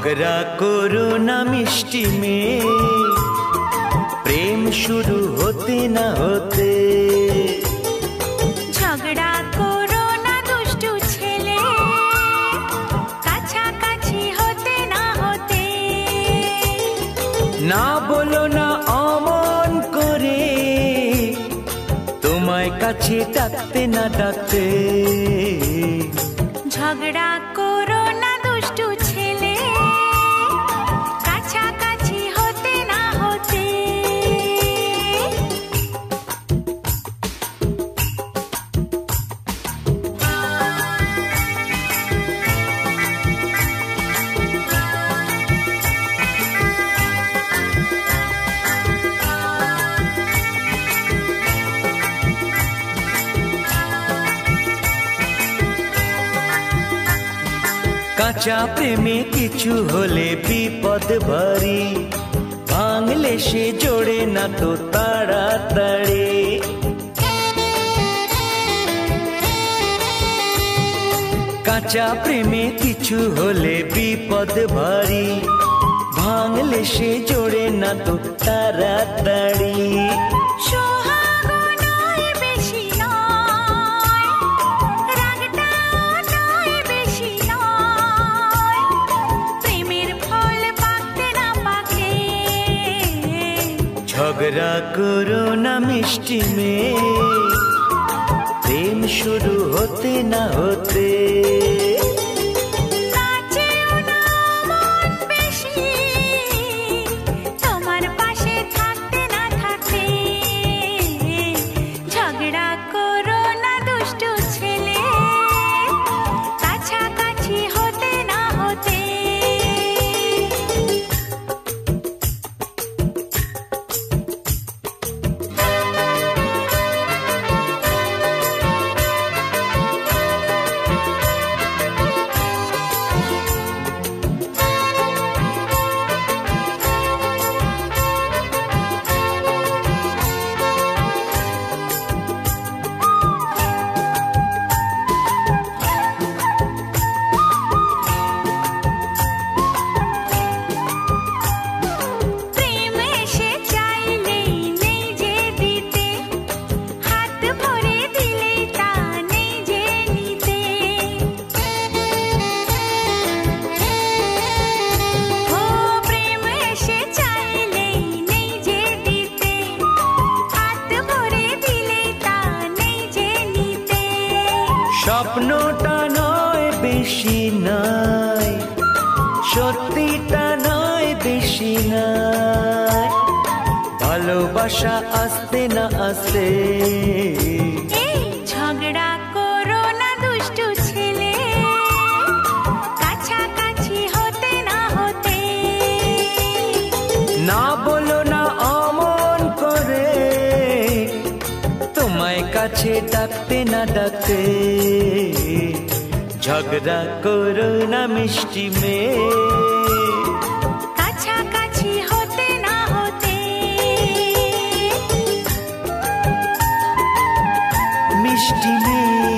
ঝগড়া করো না মিষ্টি মেয়ে, প্রেম শুরু হতে না হতে। ঝগড়া করো না দুষ্টু ছেলে, কাছাকাছি হতে না হতে। না বলো না অমন করে, তোমায় কাছে ডাকতে না ডাকতে। ঝগড়া করো না দুষ্টু ছেলে, কাছাকাছি হতে না হতে। কাঁচা প্রেমে কিছু হলে বিপদ ভারী, ভাঙলে সে জোড়ে না তো তাড়াতাড়ি। কাঁচা প্রেমে কিছু হলে বিপদ ভারী, ভাঙলে সে জোড়ে না তো তাড়াতাড়ি। ঝগড়া করো না মিষ্টি মেয়ে, প্রেম শুরু হতে না হতে। তোমার পাশে থাকতে না থাকতে। ঝগড়া করো না দুষ্টু ছেলে, কাছাকাছি হতে না হতে। স্বপ্নটা নয় বেশি নয়, সত্যিটা নয় বেশি নয়, ভালোবাসা আসতে না আসতে। ঝগড়া করো না দুষ্টু ছেলে, কাছাকাছি হতে না হতে। না বলো না অমন করে, তোমায় কাছে ডাকতে না ডাকতে। ঝগড়া করো না মিষ্টি মেয়ে, কাছাকাছি হতে না হতে। মিষ্টি মেয়ে।